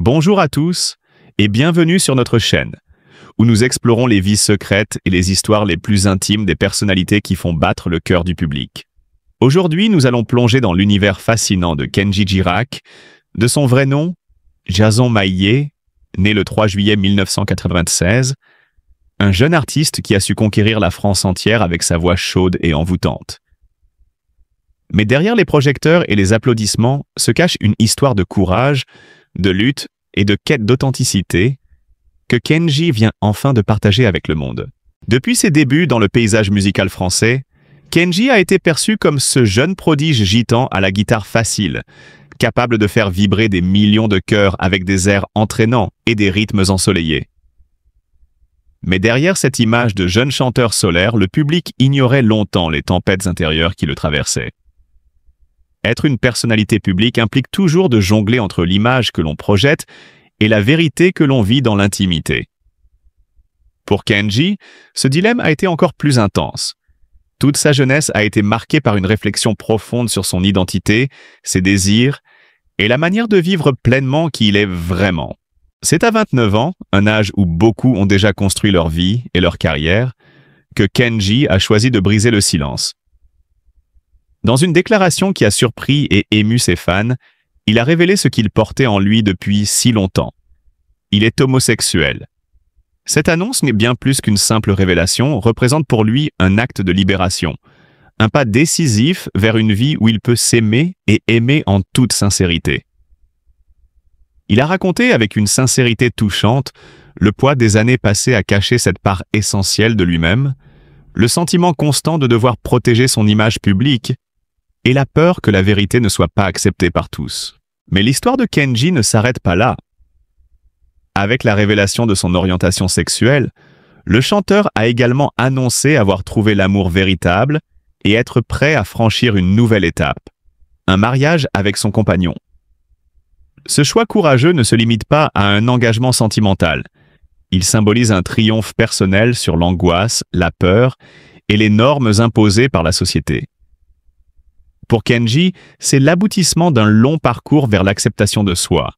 Bonjour à tous et bienvenue sur notre chaîne, où nous explorons les vies secrètes et les histoires les plus intimes des personnalités qui font battre le cœur du public. Aujourd'hui, nous allons plonger dans l'univers fascinant de Kenji Girac, de son vrai nom, Jason Maillet, né le 3 juillet 1996, un jeune artiste qui a su conquérir la France entière avec sa voix chaude et envoûtante. Mais derrière les projecteurs et les applaudissements se cache une histoire de courage, de lutte et de quête d'authenticité que Kenji vient enfin de partager avec le monde. Depuis ses débuts dans le paysage musical français, Kenji a été perçu comme ce jeune prodige gitan à la guitare facile, capable de faire vibrer des millions de cœurs avec des airs entraînants et des rythmes ensoleillés. Mais derrière cette image de jeune chanteur solaire, le public ignorait longtemps les tempêtes intérieures qui le traversaient. Être une personnalité publique implique toujours de jongler entre l'image que l'on projette et la vérité que l'on vit dans l'intimité. Pour Kenji, ce dilemme a été encore plus intense. Toute sa jeunesse a été marquée par une réflexion profonde sur son identité, ses désirs et la manière de vivre pleinement qui il est vraiment. C'est à 29 ans, un âge où beaucoup ont déjà construit leur vie et leur carrière, que Kenji a choisi de briser le silence. Dans une déclaration qui a surpris et ému ses fans, il a révélé ce qu'il portait en lui depuis si longtemps. Il est homosexuel. Cette annonce n'est bien plus qu'une simple révélation, représente pour lui un acte de libération, un pas décisif vers une vie où il peut s'aimer et aimer en toute sincérité. Il a raconté avec une sincérité touchante le poids des années passées à cacher cette part essentielle de lui-même, le sentiment constant de devoir protéger son image publique et la peur que la vérité ne soit pas acceptée par tous. Mais l'histoire de Kenji ne s'arrête pas là. Avec la révélation de son orientation sexuelle, le chanteur a également annoncé avoir trouvé l'amour véritable et être prêt à franchir une nouvelle étape, un mariage avec son compagnon. Ce choix courageux ne se limite pas à un engagement sentimental. Il symbolise un triomphe personnel sur l'angoisse, la peur et les normes imposées par la société. Pour Kenji, c'est l'aboutissement d'un long parcours vers l'acceptation de soi.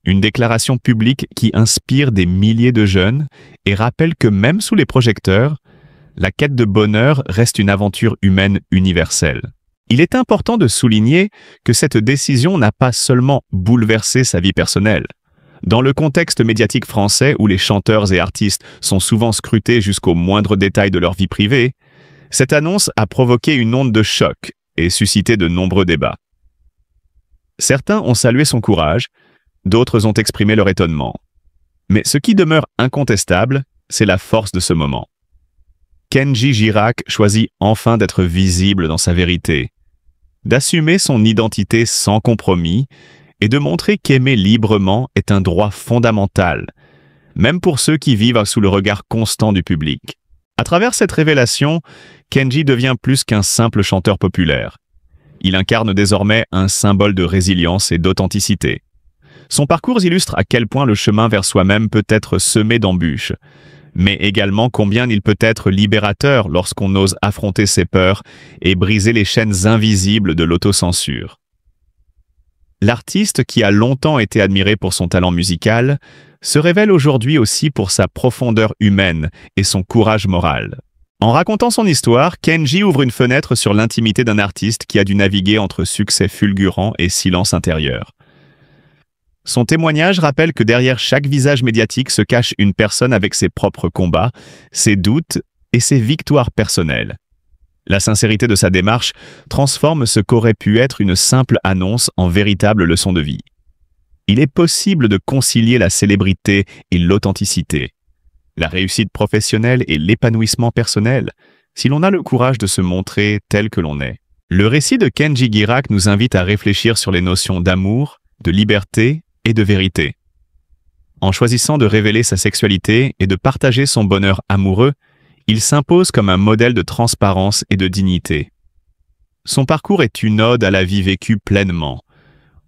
Une déclaration publique qui inspire des milliers de jeunes et rappelle que même sous les projecteurs, la quête de bonheur reste une aventure humaine universelle. Il est important de souligner que cette décision n'a pas seulement bouleversé sa vie personnelle. Dans le contexte médiatique français où les chanteurs et artistes sont souvent scrutés jusqu'au moindre détail de leur vie privée, cette annonce a provoqué une onde de choc et suscité de nombreux débats. Certains ont salué son courage, d'autres ont exprimé leur étonnement. Mais ce qui demeure incontestable, c'est la force de ce moment. Kenji Girac choisit enfin d'être visible dans sa vérité, d'assumer son identité sans compromis et de montrer qu'aimer librement est un droit fondamental, même pour ceux qui vivent sous le regard constant du public. À travers cette révélation, Kenji devient plus qu'un simple chanteur populaire. Il incarne désormais un symbole de résilience et d'authenticité. Son parcours illustre à quel point le chemin vers soi-même peut être semé d'embûches, mais également combien il peut être libérateur lorsqu'on ose affronter ses peurs et briser les chaînes invisibles de l'autocensure. L'artiste qui a longtemps été admiré pour son talent musical se révèle aujourd'hui aussi pour sa profondeur humaine et son courage moral. En racontant son histoire, Kenji ouvre une fenêtre sur l'intimité d'un artiste qui a dû naviguer entre succès fulgurant et silence intérieur. Son témoignage rappelle que derrière chaque visage médiatique se cache une personne avec ses propres combats, ses doutes et ses victoires personnelles. La sincérité de sa démarche transforme ce qu'aurait pu être une simple annonce en véritable leçon de vie. Il est possible de concilier la célébrité et l'authenticité, la réussite professionnelle et l'épanouissement personnel, si l'on a le courage de se montrer tel que l'on est. Le récit de Kenji Girac nous invite à réfléchir sur les notions d'amour, de liberté et de vérité. En choisissant de révéler sa sexualité et de partager son bonheur amoureux, il s'impose comme un modèle de transparence et de dignité. Son parcours est une ode à la vie vécue pleinement,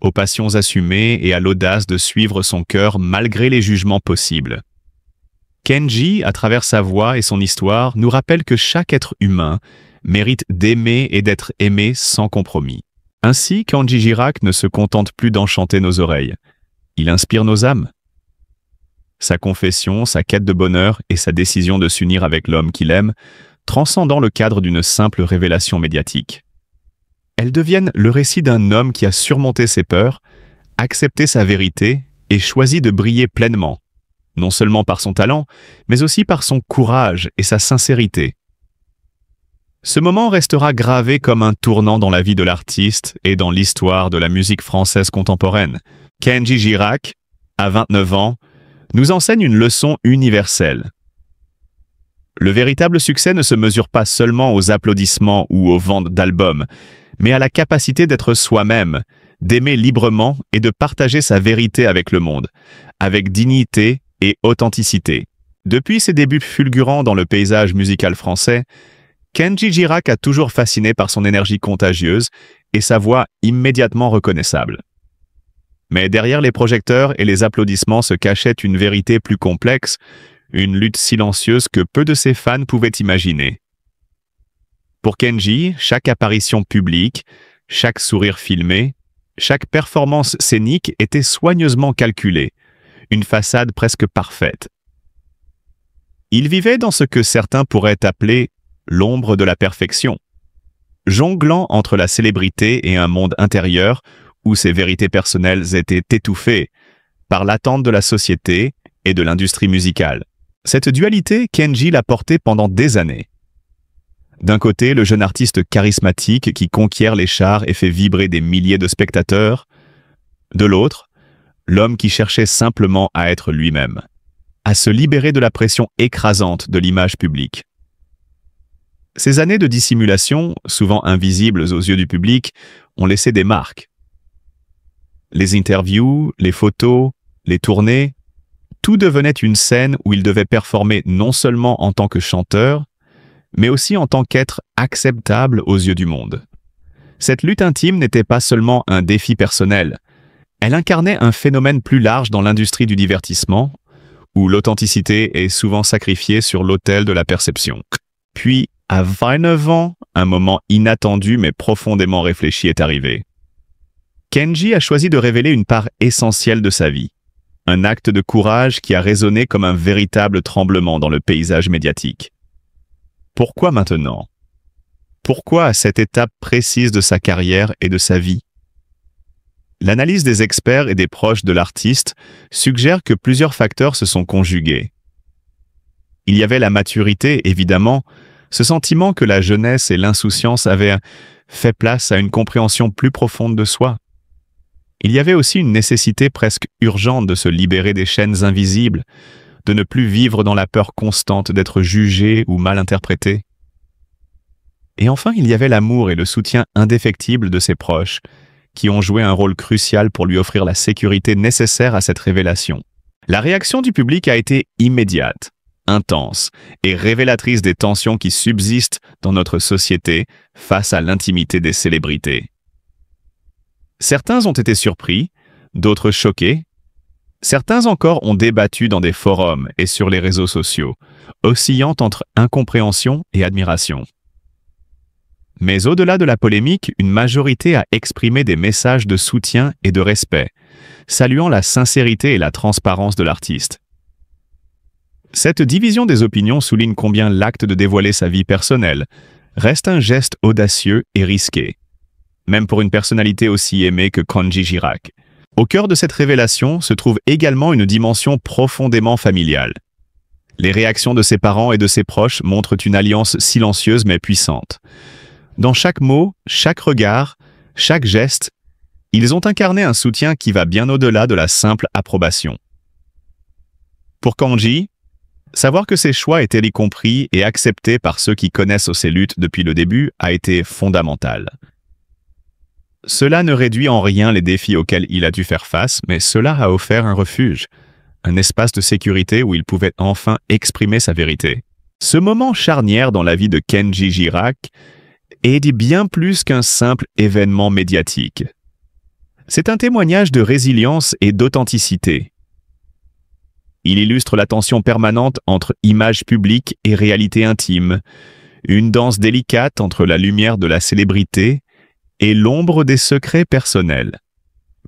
aux passions assumées et à l'audace de suivre son cœur malgré les jugements possibles. Kenji, à travers sa voix et son histoire, nous rappelle que chaque être humain mérite d'aimer et d'être aimé sans compromis. Ainsi, Kenji Girac ne se contente plus d'enchanter nos oreilles. Il inspire nos âmes. Sa confession, sa quête de bonheur et sa décision de s'unir avec l'homme qu'il aime, transcendant le cadre d'une simple révélation médiatique. Elles deviennent le récit d'un homme qui a surmonté ses peurs, accepté sa vérité et choisi de briller pleinement, non seulement par son talent, mais aussi par son courage et sa sincérité. Ce moment restera gravé comme un tournant dans la vie de l'artiste et dans l'histoire de la musique française contemporaine. Kenji Girac, à 29 ans, nous enseigne une leçon universelle. Le véritable succès ne se mesure pas seulement aux applaudissements ou aux ventes d'albums, mais à la capacité d'être soi-même, d'aimer librement et de partager sa vérité avec le monde, avec dignité et authenticité. Depuis ses débuts fulgurants dans le paysage musical français, Kenji Girac a toujours fasciné par son énergie contagieuse et sa voix immédiatement reconnaissable. Mais derrière les projecteurs et les applaudissements se cachait une vérité plus complexe, une lutte silencieuse que peu de ses fans pouvaient imaginer. Pour Kenji, chaque apparition publique, chaque sourire filmé, chaque performance scénique était soigneusement calculée, une façade presque parfaite. Il vivait dans ce que certains pourraient appeler l'ombre de la perfection, jonglant entre la célébrité et un monde intérieur où ses vérités personnelles étaient étouffées par l'attente de la société et de l'industrie musicale. Cette dualité, Kenji l'a portée pendant des années. D'un côté, le jeune artiste charismatique qui conquiert les chars et fait vibrer des milliers de spectateurs. De l'autre, l'homme qui cherchait simplement à être lui-même, à se libérer de la pression écrasante de l'image publique. Ces années de dissimulation, souvent invisibles aux yeux du public, ont laissé des marques. Les interviews, les photos, les tournées, tout devenait une scène où il devait performer non seulement en tant que chanteur, mais aussi en tant qu'être acceptable aux yeux du monde. Cette lutte intime n'était pas seulement un défi personnel, elle incarnait un phénomène plus large dans l'industrie du divertissement, où l'authenticité est souvent sacrifiée sur l'autel de la perception. Puis, à 29 ans, un moment inattendu mais profondément réfléchi est arrivé. Kenji a choisi de révéler une part essentielle de sa vie, un acte de courage qui a résonné comme un véritable tremblement dans le paysage médiatique. Pourquoi maintenant? Pourquoi à cette étape précise de sa carrière et de sa vie? L'analyse des experts et des proches de l'artiste suggère que plusieurs facteurs se sont conjugués. Il y avait la maturité, évidemment, ce sentiment que la jeunesse et l'insouciance avaient fait place à une compréhension plus profonde de soi. Il y avait aussi une nécessité presque urgente de se libérer des chaînes invisibles, de ne plus vivre dans la peur constante d'être jugé ou mal interprété. Et enfin, il y avait l'amour et le soutien indéfectible de ses proches, qui ont joué un rôle crucial pour lui offrir la sécurité nécessaire à cette révélation. La réaction du public a été immédiate, intense et révélatrice des tensions qui subsistent dans notre société face à l'intimité des célébrités. Certains ont été surpris, d'autres choqués. Certains encore ont débattu dans des forums et sur les réseaux sociaux, oscillant entre incompréhension et admiration. Mais au-delà de la polémique, une majorité a exprimé des messages de soutien et de respect, saluant la sincérité et la transparence de l'artiste. Cette division des opinions souligne combien l'acte de dévoiler sa vie personnelle reste un geste audacieux et risqué, même pour une personnalité aussi aimée que Kenji Girac. Au cœur de cette révélation se trouve également une dimension profondément familiale. Les réactions de ses parents et de ses proches montrent une alliance silencieuse mais puissante. Dans chaque mot, chaque regard, chaque geste, ils ont incarné un soutien qui va bien au-delà de la simple approbation. Pour Kenji, savoir que ses choix étaient compris et acceptés par ceux qui connaissent ses luttes depuis le début a été fondamental. Cela ne réduit en rien les défis auxquels il a dû faire face, mais cela a offert un refuge, un espace de sécurité où il pouvait enfin exprimer sa vérité. Ce moment charnière dans la vie de Kenji Girac est bien plus qu'un simple événement médiatique. C'est un témoignage de résilience et d'authenticité. Il illustre la tension permanente entre image publique et réalité intime, une danse délicate entre la lumière de la célébrité et l'ombre des secrets personnels.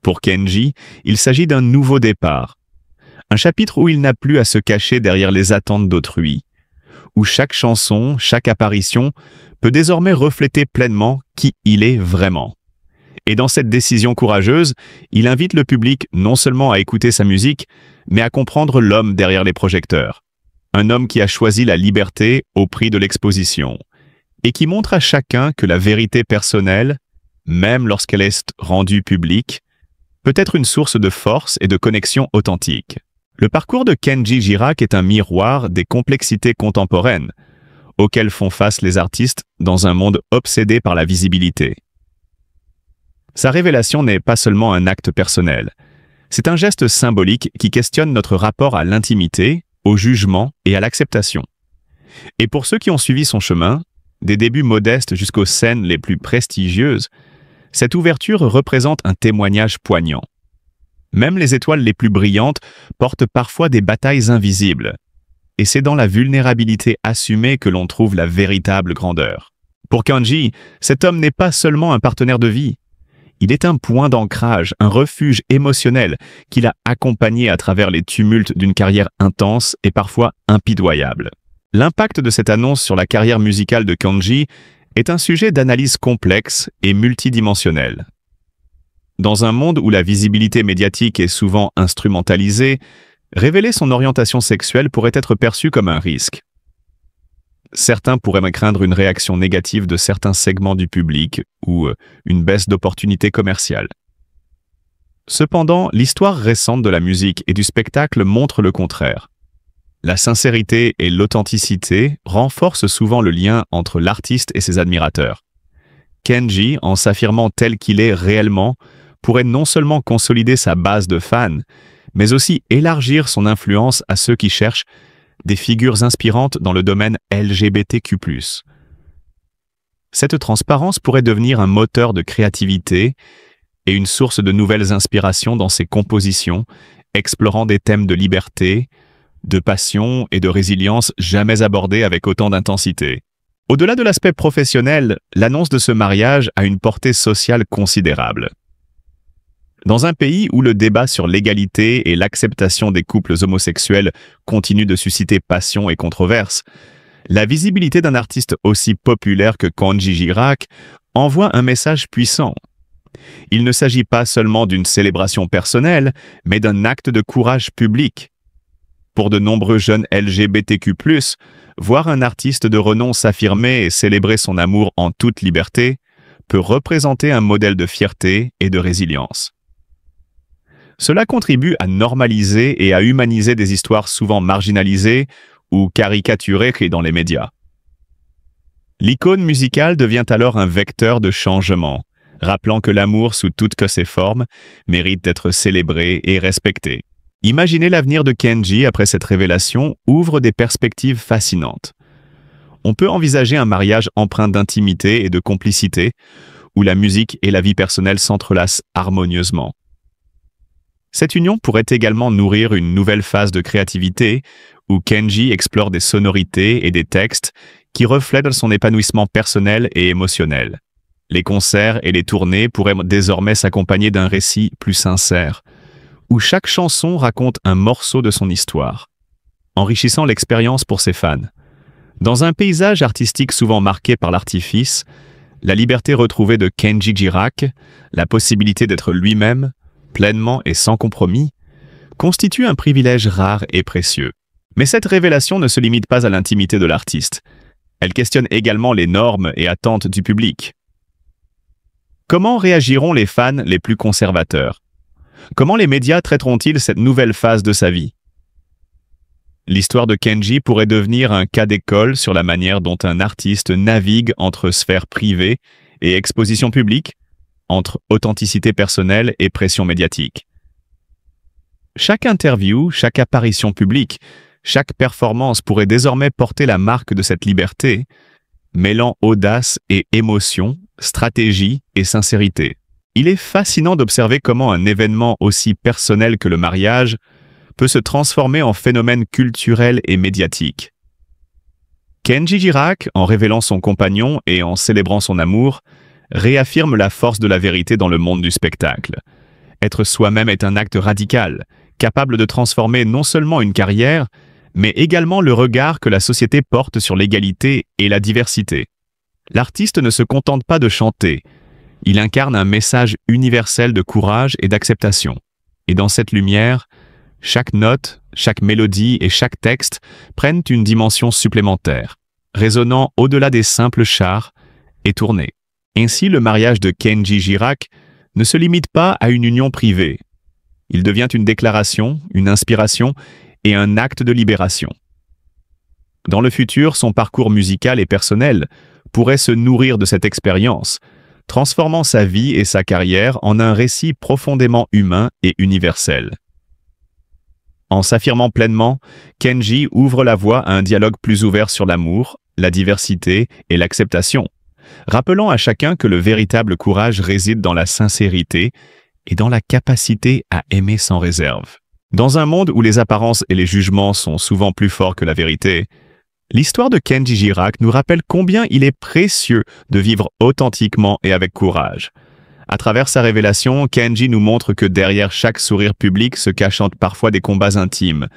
Pour Kenji, il s'agit d'un nouveau départ. Un chapitre où il n'a plus à se cacher derrière les attentes d'autrui, où chaque chanson, chaque apparition peut désormais refléter pleinement qui il est vraiment. Et dans cette décision courageuse, il invite le public non seulement à écouter sa musique, mais à comprendre l'homme derrière les projecteurs. Un homme qui a choisi la liberté au prix de l'exposition, et qui montre à chacun que la vérité personnelle, même lorsqu'elle est rendue publique, peut être une source de force et de connexion authentique. Le parcours de Kenji Girac est un miroir des complexités contemporaines, auxquelles font face les artistes dans un monde obsédé par la visibilité. Sa révélation n'est pas seulement un acte personnel, c'est un geste symbolique qui questionne notre rapport à l'intimité, au jugement et à l'acceptation. Et pour ceux qui ont suivi son chemin, des débuts modestes jusqu'aux scènes les plus prestigieuses, cette ouverture représente un témoignage poignant. Même les étoiles les plus brillantes portent parfois des batailles invisibles. Et c'est dans la vulnérabilité assumée que l'on trouve la véritable grandeur. Pour Kenji, cet homme n'est pas seulement un partenaire de vie. Il est un point d'ancrage, un refuge émotionnel qu'il a accompagné à travers les tumultes d'une carrière intense et parfois impitoyable. L'impact de cette annonce sur la carrière musicale de Kenji est un sujet d'analyse complexe et multidimensionnel. Dans un monde où la visibilité médiatique est souvent instrumentalisée, révéler son orientation sexuelle pourrait être perçu comme un risque. Certains pourraient craindre une réaction négative de certains segments du public ou une baisse d'opportunités commerciales. Cependant, l'histoire récente de la musique et du spectacle montre le contraire. La sincérité et l'authenticité renforcent souvent le lien entre l'artiste et ses admirateurs. Kenji, en s'affirmant tel qu'il est réellement, pourrait non seulement consolider sa base de fans, mais aussi élargir son influence à ceux qui cherchent des figures inspirantes dans le domaine LGBTQ+. Cette transparence pourrait devenir un moteur de créativité et une source de nouvelles inspirations dans ses compositions, explorant des thèmes de liberté, de passion et de résilience jamais abordés avec autant d'intensité. Au-delà de l'aspect professionnel, l'annonce de ce mariage a une portée sociale considérable. Dans un pays où le débat sur l'égalité et l'acceptation des couples homosexuels continue de susciter passion et controverse, la visibilité d'un artiste aussi populaire que Kenji Girac envoie un message puissant. Il ne s'agit pas seulement d'une célébration personnelle, mais d'un acte de courage public. Pour de nombreux jeunes LGBTQ+, voir un artiste de renom s'affirmer et célébrer son amour en toute liberté peut représenter un modèle de fierté et de résilience. Cela contribue à normaliser et à humaniser des histoires souvent marginalisées ou caricaturées dans les médias. L'icône musicale devient alors un vecteur de changement, rappelant que l'amour sous toutes ses formes mérite d'être célébré et respecté. Imaginer l'avenir de Kenji après cette révélation ouvre des perspectives fascinantes. On peut envisager un mariage empreint d'intimité et de complicité, où la musique et la vie personnelle s'entrelacent harmonieusement. Cette union pourrait également nourrir une nouvelle phase de créativité, où Kenji explore des sonorités et des textes qui reflètent son épanouissement personnel et émotionnel. Les concerts et les tournées pourraient désormais s'accompagner d'un récit plus sincère, où chaque chanson raconte un morceau de son histoire, enrichissant l'expérience pour ses fans. Dans un paysage artistique souvent marqué par l'artifice, la liberté retrouvée de Kenji Girac, la possibilité d'être lui-même, pleinement et sans compromis, constitue un privilège rare et précieux. Mais cette révélation ne se limite pas à l'intimité de l'artiste. Elle questionne également les normes et attentes du public. Comment réagiront les fans les plus conservateurs? Comment les médias traiteront-ils cette nouvelle phase de sa vie? L'histoire de Kenji pourrait devenir un cas d'école sur la manière dont un artiste navigue entre sphère privée et exposition publique, entre authenticité personnelle et pression médiatique. Chaque interview, chaque apparition publique, chaque performance pourrait désormais porter la marque de cette liberté, mêlant audace et émotion, stratégie et sincérité. Il est fascinant d'observer comment un événement aussi personnel que le mariage peut se transformer en phénomène culturel et médiatique. Kenji Girac, en révélant son compagnon et en célébrant son amour, réaffirme la force de la vérité dans le monde du spectacle. Être soi-même est un acte radical, capable de transformer non seulement une carrière, mais également le regard que la société porte sur l'égalité et la diversité. L'artiste ne se contente pas de chanter, il incarne un message universel de courage et d'acceptation. Et dans cette lumière, chaque note, chaque mélodie et chaque texte prennent une dimension supplémentaire, résonnant au-delà des simples chars et tournés. Ainsi, le mariage de Kenji Girac ne se limite pas à une union privée. Il devient une déclaration, une inspiration et un acte de libération. Dans le futur, son parcours musical et personnel pourrait se nourrir de cette expérience, transformant sa vie et sa carrière en un récit profondément humain et universel. En s'affirmant pleinement, Kenji ouvre la voie à un dialogue plus ouvert sur l'amour, la diversité et l'acceptation, rappelant à chacun que le véritable courage réside dans la sincérité et dans la capacité à aimer sans réserve. Dans un monde où les apparences et les jugements sont souvent plus forts que la vérité, l'histoire de Kenji Girac nous rappelle combien il est précieux de vivre authentiquement et avec courage. À travers sa révélation, Kenji nous montre que derrière chaque sourire public se cachent parfois des combats intimes,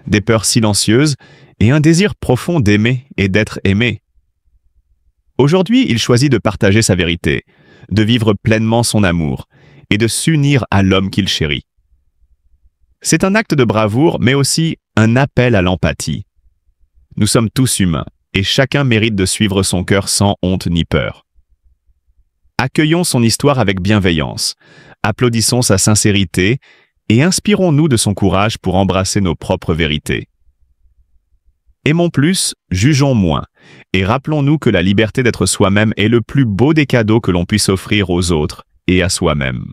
des peurs silencieuses et un désir profond d'aimer et d'être aimé. Aujourd'hui, il choisit de partager sa vérité, de vivre pleinement son amour et de s'unir à l'homme qu'il chérit. C'est un acte de bravoure, mais aussi un appel à l'empathie. Nous sommes tous humains, et chacun mérite de suivre son cœur sans honte ni peur. Accueillons son histoire avec bienveillance, applaudissons sa sincérité et inspirons-nous de son courage pour embrasser nos propres vérités. Aimons plus, jugeons moins, et rappelons-nous que la liberté d'être soi-même est le plus beau des cadeaux que l'on puisse offrir aux autres et à soi-même.